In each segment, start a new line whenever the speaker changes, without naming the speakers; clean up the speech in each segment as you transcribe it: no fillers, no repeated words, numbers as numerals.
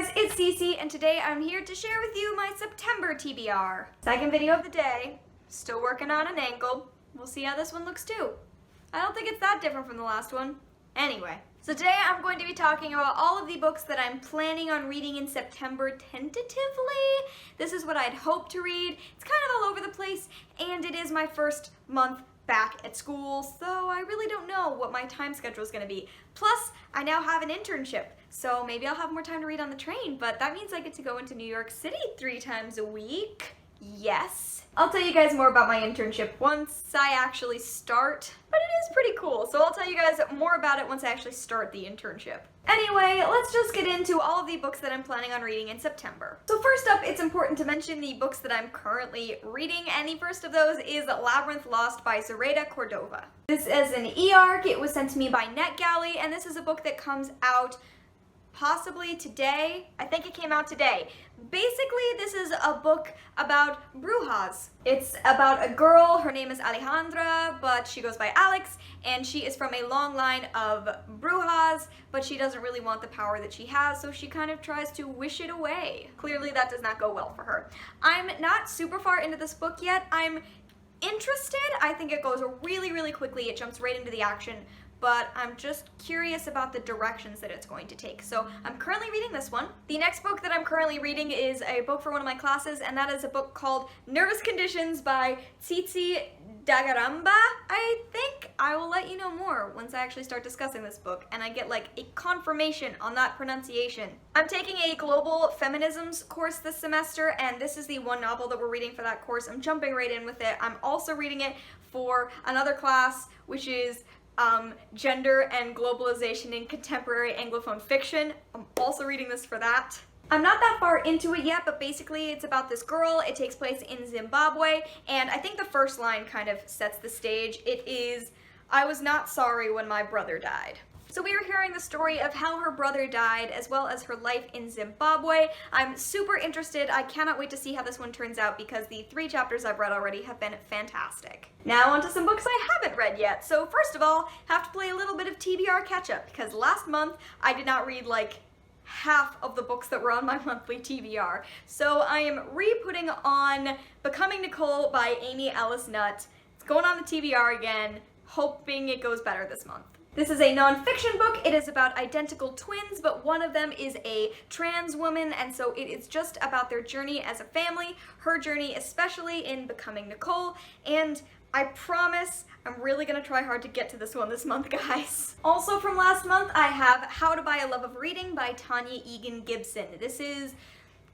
guys, it's Tsitsi, and today I'm here to share with you my September TBR. Second video of the day. Still working on an ankle. We'll see how this one looks too. I don't think it's that different from the last one. Anyway, so today I'm going to be talking about all of the books that I'm planning on reading in September tentatively. This is what I'd hoped to read. It's kind of all over the place, and it is my first month back at school, so I really don't know what my time schedule is going to be. Plus, I now have an internship, so maybe I'll have more time to read on the train, but that means I get to go into New York City 3 times a week. Yes. I'll tell you guys more about my internship once I actually start, but it is pretty cool, so I'll tell you guys more about it once I actually start the internship. Anyway, let's just get into all of the books that I'm planning on reading in September. So first up, it's important to mention the books that I'm currently reading, and the first of those is Labyrinth Lost by Zoraida Cordova. This is an e-arc. It was sent to me by NetGalley, and this is a book that comes out possibly today. I think it came out today. Basically, this is a book about brujas. It's about a girl, her name is Alejandra, but she goes by Alex, and she is from a long line of brujas, but she doesn't really want the power that she has, so she kind of tries to wish it away. Clearly, that does not go well for her. I'm not super far into this book yet. I'm interested. I think it goes really, really quickly. It jumps right into the action, but I'm just curious about the directions that it's going to take. So I'm currently reading this one. The next book that I'm currently reading is a book for one of my classes, and that is a book called Nervous Conditions by Tsitsi Dangarembga. I think I will let you know more once I actually start discussing this book and I get like a confirmation on that pronunciation. I'm taking a global feminisms course this semester, and this is the one novel that we're reading for that course. I'm jumping right in with it. I'm also reading it for another class, which is Gender and Globalization in Contemporary Anglophone Fiction. I'm also reading this for that. I'm not that far into it yet, but basically it's about this girl. It takes place in Zimbabwe, and I think the first line kind of sets the stage. It is, "I was not sorry when my brother died." So we are hearing the story of how her brother died, as well as her life in Zimbabwe. I'm super interested. I cannot wait to see how this one turns out, because the 3 chapters I've read already have been fantastic. Now onto some books I haven't read yet. So first of all, have to play a little bit of TBR catch-up, because last month I did not read like half of the books that were on my monthly TBR. So I am re-putting on Becoming Nicole by Amy Ellis Nutt. It's going on the TBR again, hoping it goes better this month. This is a nonfiction book. It is about identical twins, but one of them is a trans woman, and so it is just about their journey as a family, her journey especially in becoming Nicole, and I promise I'm really gonna try hard to get to this one this month, guys. Also from last month, I have How to Buy a Love of Reading by Tanya, Egan, Gibson. This is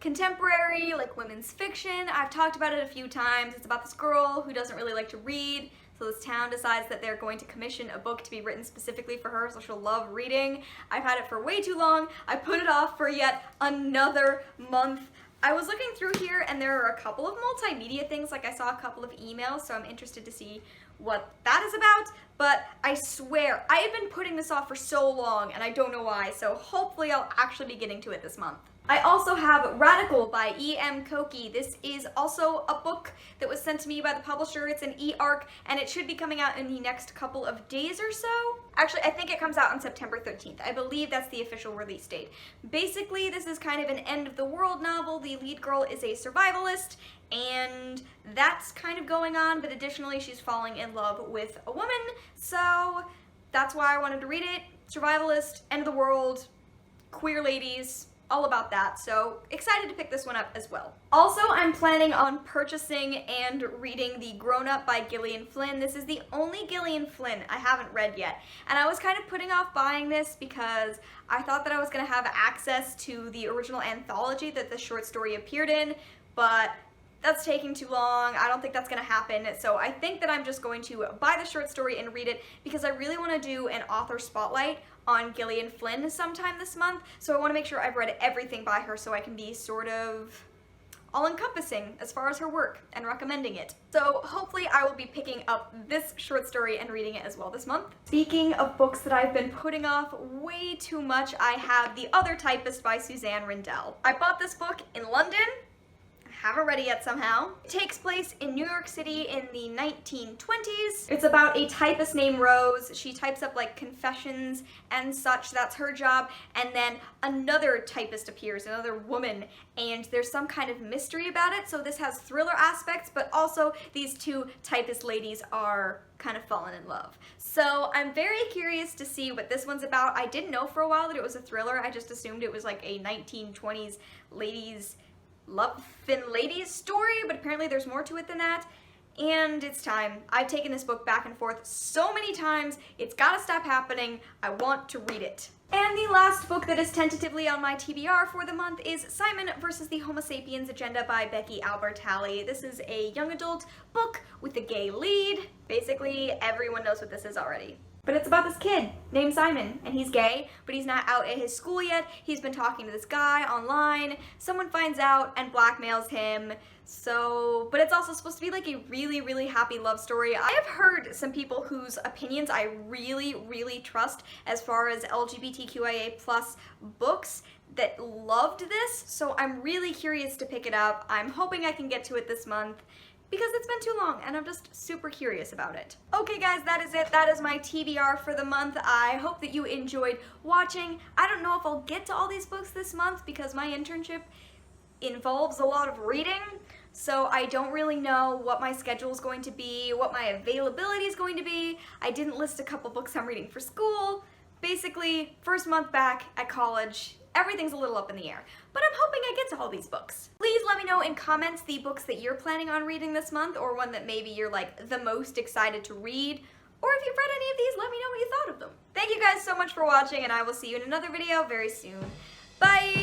contemporary, like women's fiction. I've talked about it a few times. It's about this girl who doesn't really like to read, so this town decides that they're going to commission a book to be written specifically for her, so she'll love reading. I've had it for way too long. I put it off for yet another month. I was looking through here, and there are a couple of multimedia things, like I saw a couple of emails, so I'm interested to see what that is about, but I swear, I have been putting this off for so long, and I don't know why, so hopefully I'll actually be getting to it this month. I also have Radical by E.M. Kokie. This is also a book that was sent to me by the publisher. It's an e-arc, and it should be coming out in the next couple of days or so. Actually, I think it comes out on September 13th. I believe that's the official release date. Basically, this is kind of an end-of-the-world novel. The lead girl is a survivalist, and that's kind of going on, but additionally, she's falling in love with a woman, so that's why I wanted to read it. Survivalist, end of the world, queer ladies, all about that, so excited to pick this one up as well. Also, I'm planning on purchasing and reading the Grownup by Gillian Flynn. This is the only Gillian Flynn I haven't read yet, and I was kind of putting off buying this because I thought that I was going to have access to the original anthology that the short story appeared in, but that's taking too long. I don't think that's going to happen, so I think that I'm just going to buy the short story and read it because I really want to do an author spotlight on Gillian Flynn sometime this month, so I want to make sure I've read everything by her so I can be sort of all-encompassing as far as her work and recommending it. So hopefully I will be picking up this short story and reading it as well this month. Speaking of books that I've been putting off way too much, I have The Other Typist by Suzanne Rindell. I bought this book in London. haven't read it yet somehow. It takes place in New York City in the 1920s. It's about a typist named Rose. She types up like confessions and such, that's her job, and then another typist appears, another woman, and there's some kind of mystery about it, so this has thriller aspects, but also these two typist ladies are kind of falling in love. So I'm very curious to see what this one's about. I didn't know for a while that it was a thriller. I just assumed it was like a 1920s ladies, love thin ladies story, but apparently there's more to it than that. And it's time. I've taken this book back and forth so many times, it's gotta stop happening. I want to read it. And the last book that is tentatively on my TBR for the month is Simon versus the Homo Sapiens Agenda by Becky Albertalli. This is a young adult book with a gay lead. Basically, everyone knows what this is already. But it's about this kid named Simon, and he's gay, but he's not out at his school yet. He's been talking to this guy online. Someone finds out and blackmails him. So, but it's also supposed to be like a really, really happy love story. I have heard some people whose opinions I really, really trust as far as LGBTQIA+ books that loved this, so I'm really curious to pick it up. I'm hoping I can get to it this month, because it's been too long and I'm just super curious about it. Okay guys, that is it. That is my TBR for the month. I hope that you enjoyed watching. I don't know if I'll get to all these books this month because my internship involves a lot of reading, so I don't really know what my schedule is going to be, what my availability is going to be. I didn't list a couple books I'm reading for school. Basically, first month back at college, everything's a little up in the air. But I'm hoping I get to all these books. Please let me know in comments the books that you're planning on reading this month, or one that maybe you're like the most excited to read. Or if you've read any of these, let me know what you thought of them. Thank you guys so much for watching, and I will see you in another video very soon. Bye!